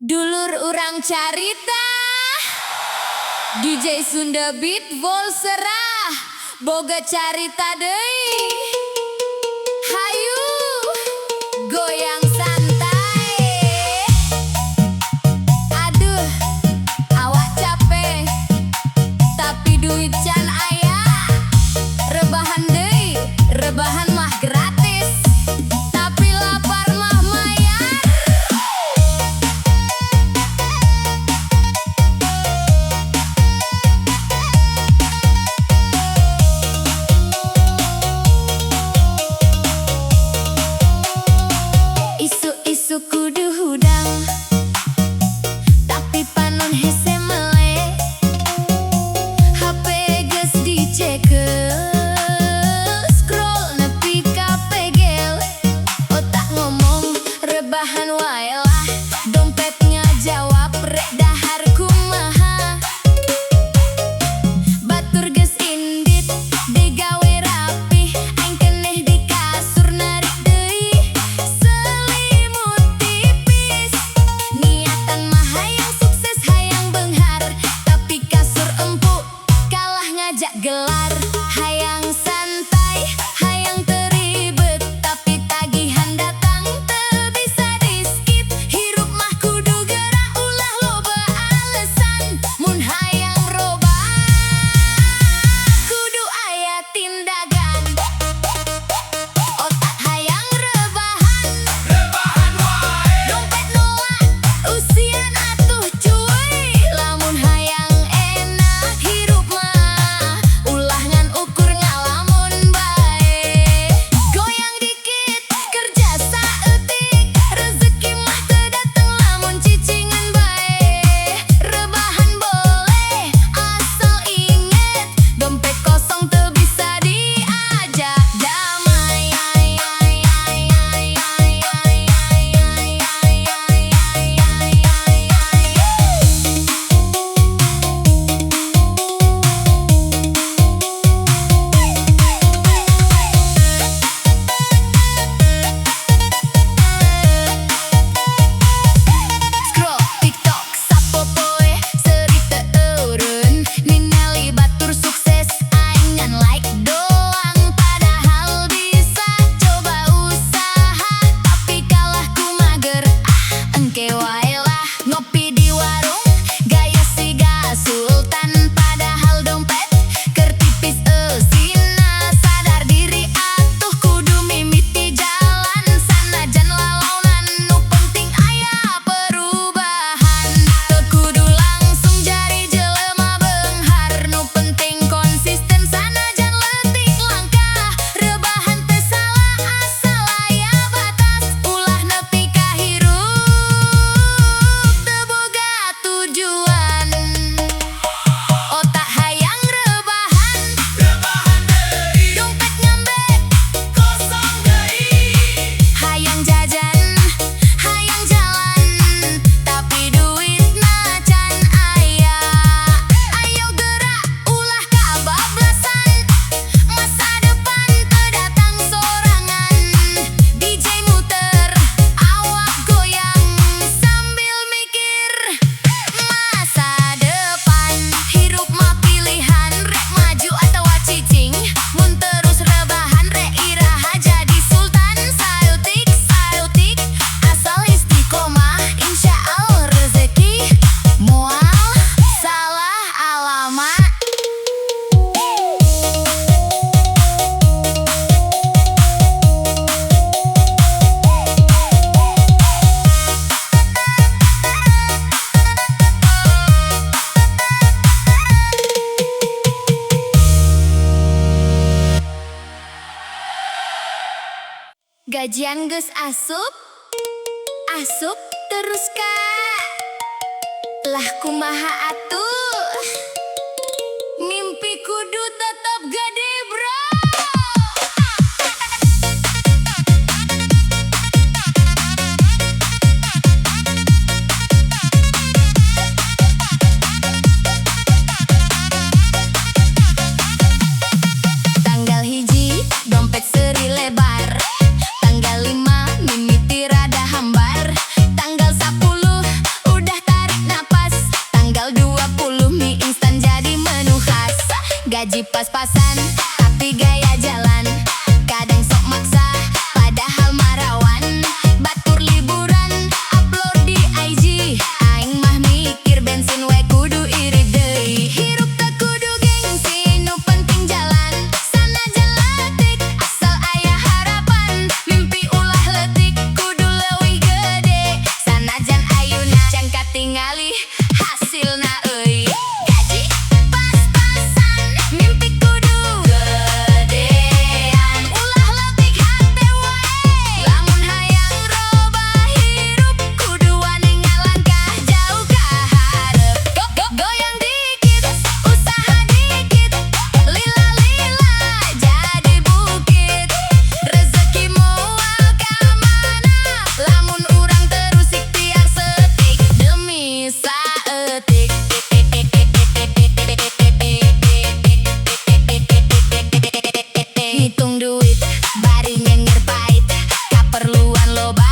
Dulur urang carita DJ Sunda Beat Volserah boga carita deui. Hayu goyang santai. Aduh awak capek tapi duit can aya. Rebahan deui, rebahan mah gratis. Tapi lapar mah mayar. Isu-isu kudu hudang tapi panon hese melek. HP geus dicekel scroll nepi ka pegel. Otak ngomong rebahan wae lah, dompet ngajawab rek dahar kumaha. Batur geus indit digawe rapi, aing keneh di kasur narik deui selimut tipis. Niatan mah hayang sukses hayang beunghar, tapi kasur empuk kalah ngajak gelar. Hayang santai hayang teribet, tapi tagihan datang teu bisa di skip. Hirup mah kudu gerak ulah loba alesan. Mun hayang robah kudu aya tindakan. Otak hayang rebahan, dompet nolak usian atuh cuy. Lamun hayang enak hirup mah ulah ngan ukur ngalamun bae. Goyang dikit kerja saeutik, rezeki mah teu dateng lamun cicingan bae. Rebahan boleh asal inget, dompet kosong teu bisa diajak damai. Scroll TikTok sapopoe seuri teu eureun, ningali batur sukses aing ngan like doang. Padahal bisa coba usaha, tapi kalah ku mager engke wae lah. Ngopi di warung gaya siga sultan, padahal dompet keur tipis eusina. Sadar diri atuh kudu mimiti jalan, sanajan lalaunan nu penting aya perubahan. Teu kudu langsung jadi jelema beunghar, nu penting konsisten sanajan leutik langkah. Rebahan teu salah asal aya batas, ulah nepi ka hirup teu boga tujuan. Otak hayang rebahan, dompet ngambek kosong deui. Hayang jajan, hayang jalan, tapi duitna can aya. Ayo gerak ulah kabablasan, masa depan teu datang sorangan. DJ muter, awak goyang sambil mikir masa depan. Hirup mah pilihan, rek maju atau cicing. Mun terus rebahan rek iraha jadi sultan. Saeutik saeutik asal istiqomah, insya Allah rezeki moal salah alamat. Gajian geus asup, asup terus kak. Lah kumaha atuh? Mimpi kudu tetep gede bro. Tanggal hiji dompet seri lebar, tanggal 5 mimiti rada hambar, tanggal 10 pas-pasan, tapi gaya jalan kadang sok maksa, padahal marawan. Batur liburan, upload di IG. Aing mah mikir bensin we kudu irit deui. Hirup teu kudu gengsi, nu penting jalan. Sanajan leutik, asal aya harapan. Mimpi ulah leutik, kudu leuwih gede. Sanajan ayeuna can katingali hasilna euy. Gaji pas-pasan, mimpi kudu gedean. Ulah leutik hate wae, lamun hayang robah hirup, kudu wani ngalangkah jauh ka hareup. Goyang dikit, usaha dikit, lila-lila jadi bukit. Rezeki moal ka mana, lamun urang terus ikhtiar setik demi saeutik. Hitung duit, bari nyenger pait, kaperluan loba,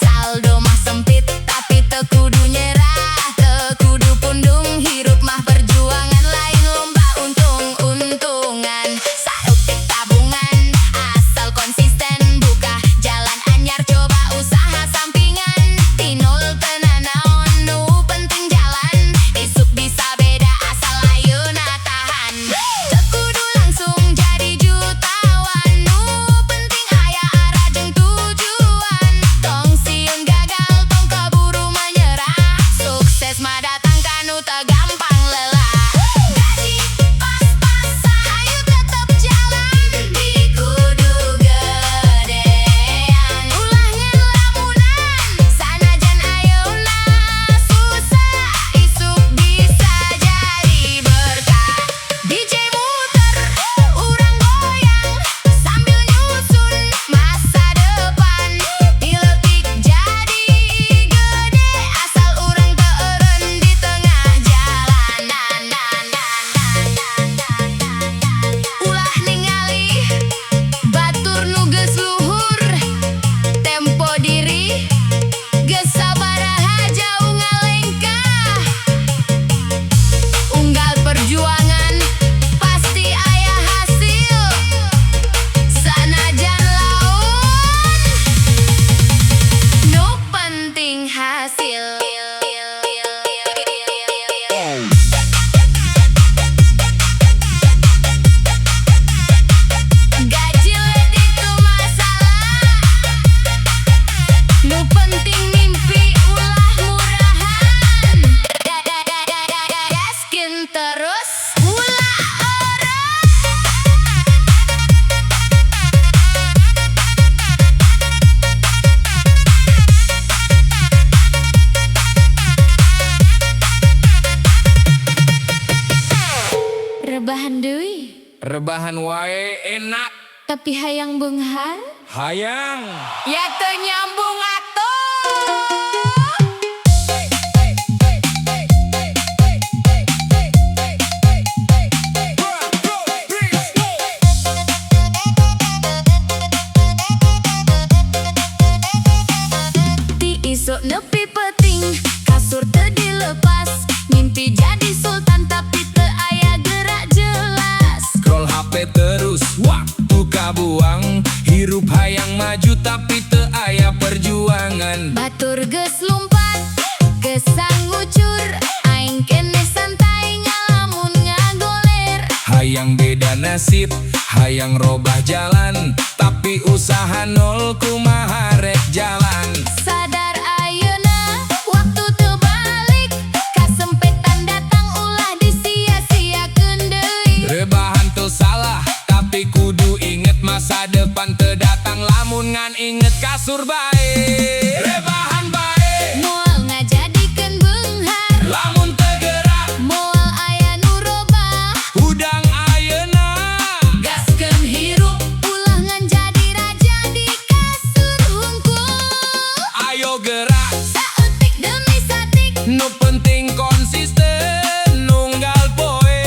saldo mah sempit, tapi teu kudu nyerah, teu kudu pundung. Hirup mah perjuangan, lain lomba untung-untungan. Saeutik tabungan, asal konsisten, buka jalan anyar, coba usaha sampingan. Tinul teu nanaon, nu penting jalan. Isuk bisa beda asal ayeuna tahan. Teu kudu langsung jadi jutawan, nu penting aya arah jeung tujuan. Tong sieun gagal, tong kaburu menyerah. Sukses mah datang kanu teu gampang lelah. Gaji pas-pasan, hayu tetep jalan. Mimpi kudu gedean. Ulah ngelamunan, sanajan ayeuna susah. Isuk bisa jadi berkah. DJ muter, urang goyang, sambil nyusun masa depan. Dileutik jadi gede, asal urang teu eureun di tengah jalan. Ulah ningali batur nu geus luhur, tempo diri geus sabaraha jauh ngalengkah. Unggal perjuangan, pasti aya hasil. Sanajan laun, nu penting hasil. Gaji leutik tu masalah, nu penting mimpi ulah murahan. Gaskeun terus, ulah eureun. Rebahan deui, Rebahan wae enak, tapi hayang beunghar. hayang. Ya teu nyambung atuh. Ti isuk nepi peting, kasur teu dilepas. Mimpi jadi sultan, tapi teu aya gerak jelas. Scroll HP terus, waktu kabuang. Hirup hayang maju tapi teu aya perjuangan. Batur geus lumpat, geus sangucur. Aing kene santai ngalamun ngagoler. Hayang beda nasib, hayang robah jalan, tapi usaha nol kumaha rek jalan. Sadar ayeuna, waktu teu balik. Kasempetan datang ulah disia-siakeun deui. Rebahan teu salah, tapi kudu inget masa depan teu datang, lamun ngan inget kasur bae. Rebahan bae, Moal ngajadikeun beunghar, lamun teu gerak, moal aya nu robah. udang ayeuna. Gaskeun hirup, ulah ngan jadi raja di kasur hungkul. Ayo gerak, Saeutik demi satik, nu penting konsisten nunggal poe.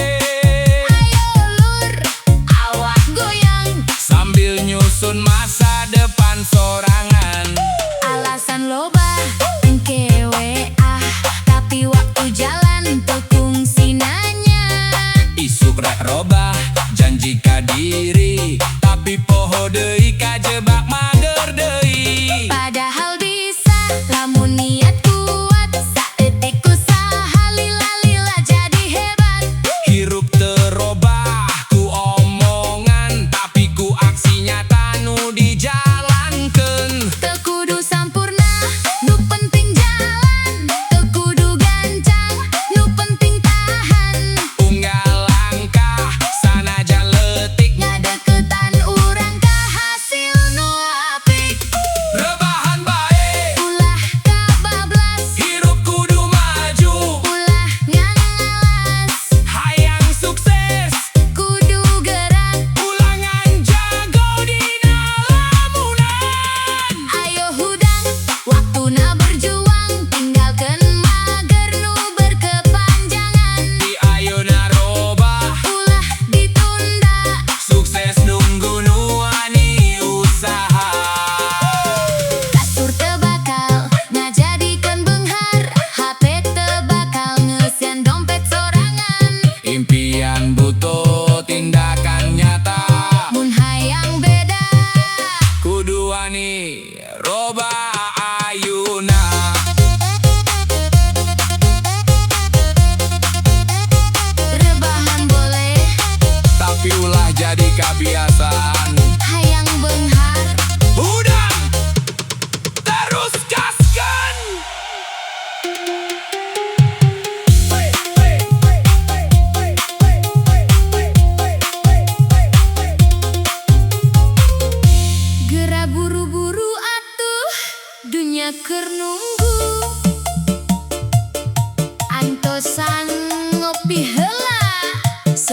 ayo lur, awak goyang. Sambil nyusun masa depan sorangan. Alasan loba engke we tapi waktu jalan teu kungsi nanya. Isuk rek robah, janji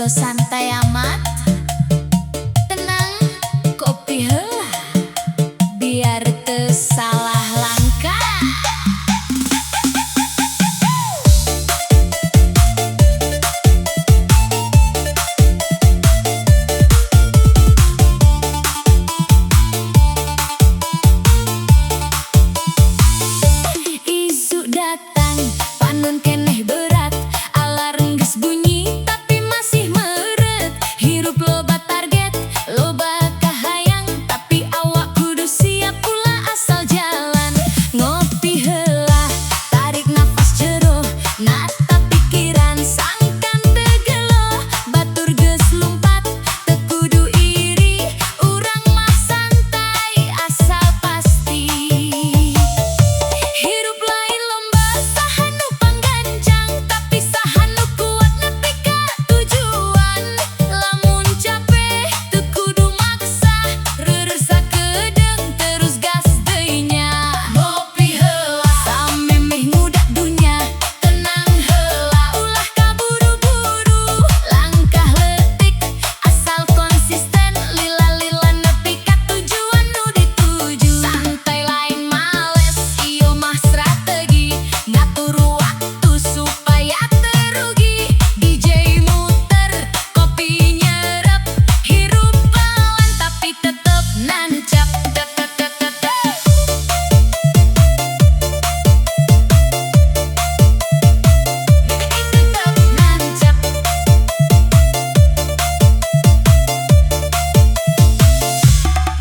Tos santai amat, tenang, kopi heula, biar teu salah langkah. Isu datang, panun keneh berat, alarm geus bunyi tapi masih meureut. Hirup loba target, loba kahayang, tapi awak kudu siap ulah asal jalan. Ngopi heula, tarik nafas jero, nata pikiran sangkan teu gelo. Batur geus lumpat, teu kudu iri, urang mah santai asal pasti. Hirup lain lomba saha nu panggancang, tapi saha nu kuat nepi ka tujuan. Lamun capek teu kudu maksa, reureussakeun terus gas deui nya. Ngopi heula samemeh ngudak dunya, tenang heula ulah kaburu-buru. Langkah leutik asal konsisten, lila-lila nepi ka tujuan nu dituju. Santai lain males, ieu mah strategi, ngatur waktu supaya teu rugi. DJ muter, kopi nyerep, hirup pelan tapi tetep nancap. Nancap.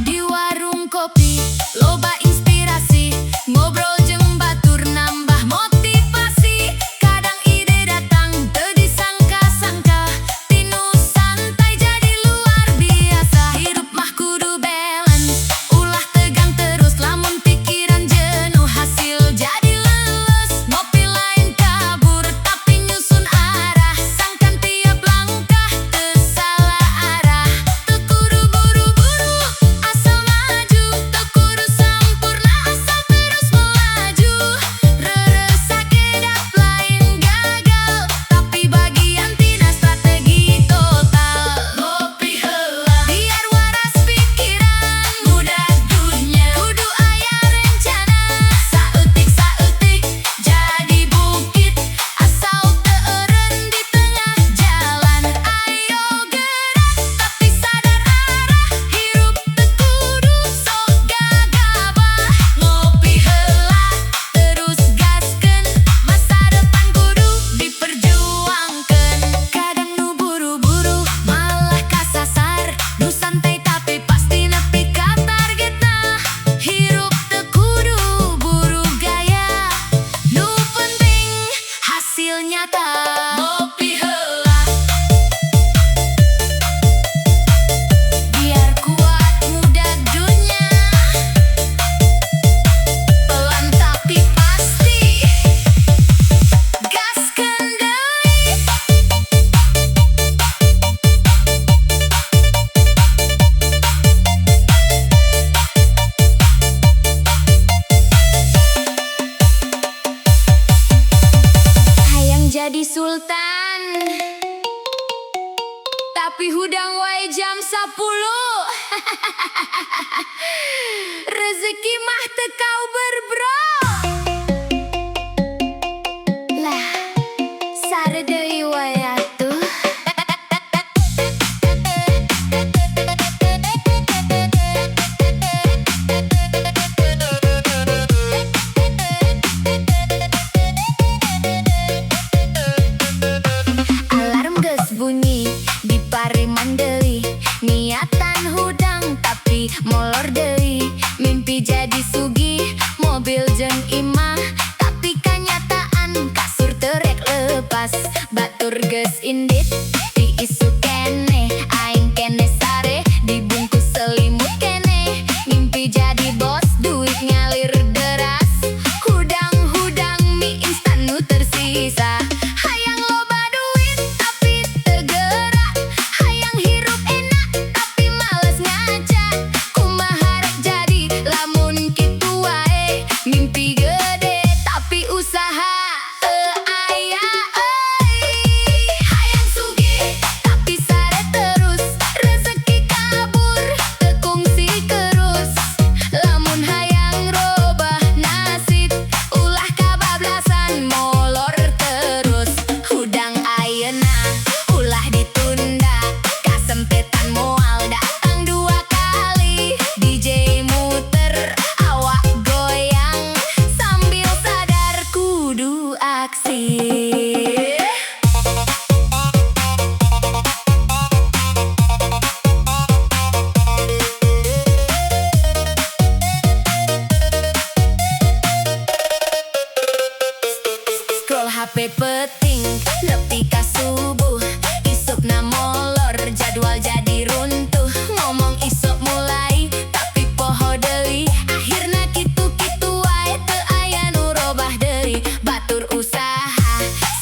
Di warung kopi, loba inspirasi, ngobrol jeung batur nambah motivasi. Kadang ide datang teu disangka-sangka, tinu santai jadi luar biasa. Hirup mah kudu balance, ulah tegang terus, lamun pikiran jenuh hasil jadi leles. Ngopi lain kabur tapi nyusun arah, sangkan tiap langkah teu salah arah. Teu kudu buru-buru asal maju, teu kudu sampurna asal terus melaju. Reureussakeun lain gagal, tapi bagian tina strategi total. Ngopi heula biar waras pikiran, mudah dunya kudu aya rencana. Saeutik-saeutik jadi bukit, asal teu eureun di tengah jalan. Ayo gerak tapi sadar arah, hirup teu kudu sok gagabah. Ngopi heula terus gaskeun, masa depan kudu diperjuangkeun. Kadang nu buru-buru malah kasasar, nu santai tapi pasti nepi ka targetna. Hirup teu kudu buru gaya, nu penting hasil nyata. Ngopi heula biar kuat mudah dunya, pelan tapi pasti, gaskeun deui. Hayang jadi sultan, tapi hudang wae jam 10. Rezeki mah teu kauber bro. Lah, sare deui wae atuh. Alarm geus bunyi, dipariman deui, niatan hudang tapi molor deui. Mimpi jadi sugih, mobil jeung imah, tapi kanyataan kasur teu rek lepas. Batur geus indit, diisu keneh, aing keneh sare, dibungkus selimut keneh. Mimpi jadi bos, duit ngalir deras, hudang-hudang mie instan nu tersisa. Hayang loba duit tapi teu gerak, hayang hirup enak tapi males ngaca. Kumaha rek jadi lamun kitu wae, mimpi gede tapi usaha teu aya. Hayang sugih tapi aksi. Scroll HP peting, nepi ka subuh. Isupna molor, jadwal jadi runtuh. Ngomong isuk mulai, tapi poho deui. Akhirna kitu-kitu wae teu aya nu robah deui. Batur usaha,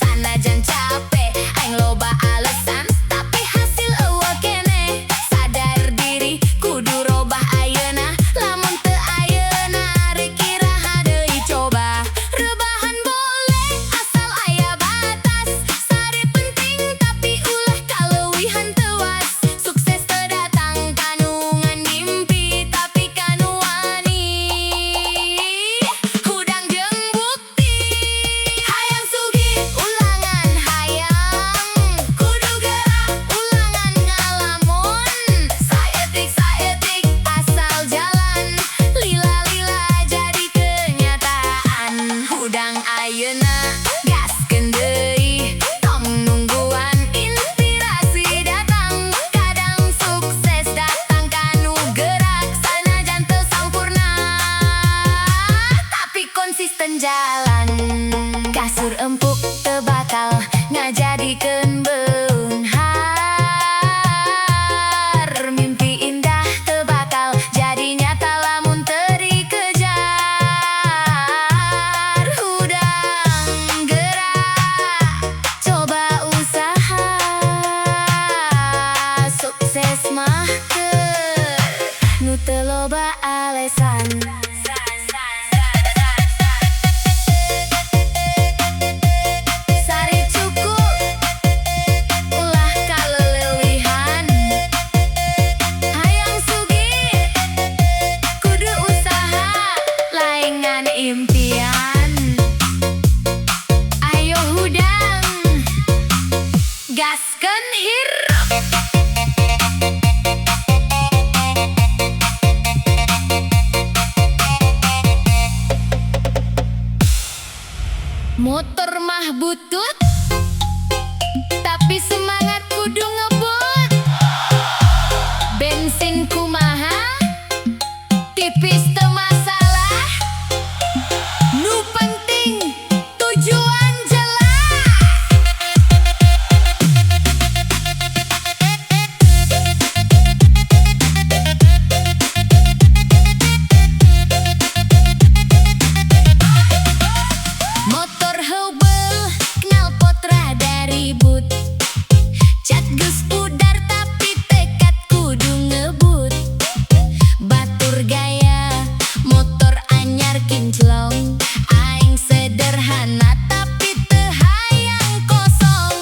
sanajan capek, aing loba alesan, tapi hasil eueuh keneh. Sadar diri, kudu robah ayeuna. Lamun teu ayeuna, rek iraha deui coba. Rebahan boleh, asal aya batas. Sare penting, tapi ulah kaleuwihan teuas. Sukses teu datang kanungan mimpi, tapi kanu wani. Hudang jeung bukti, hayang sugih ulangan hayang. Kudu gerak ulangan ngalamun. Saeutik asal jalan, lila-lila jadi kenyataan. Hudang ayeuna gaskeun deui, tong nungguan inspirasi datang. Kadang sukses datang kanu gerak, sanajan teu sampurna, tapi konsisten jalan. Kasur empuk teu bakal ngajadikeun beunghar. Mimpi indah teu bakal jadi nyata lamun teu dikejar. Hudang gerak, coba usaha. Sukses mah keur nu teu loba alesan. Sari cukup, ulah kaleuwihan. Hayang sugih, kudu usaha, laengan impian. Ayo hudang, gaskeun hirup. Motor mah butut, tapi semangat kudu ngebut. Bensin kumaha, tipis teu masalah. Nu penting tujuan jelas. Motor heubeuh, knalpot rada ribut. Cat geus pudar tapi tekad kudu ngebut. Batur gaya, motor anyar kinclong. Aing sederhana tapi teu hayang kosong.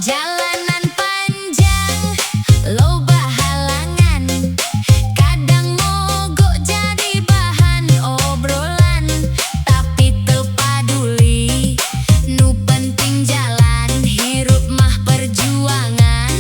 Jalanan panjang, loba halangan. Kadang mogok jadi bahan obrolan, tapi teu paduli. Nu penting jalan, hirup mah perjuangan.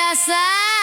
biasa.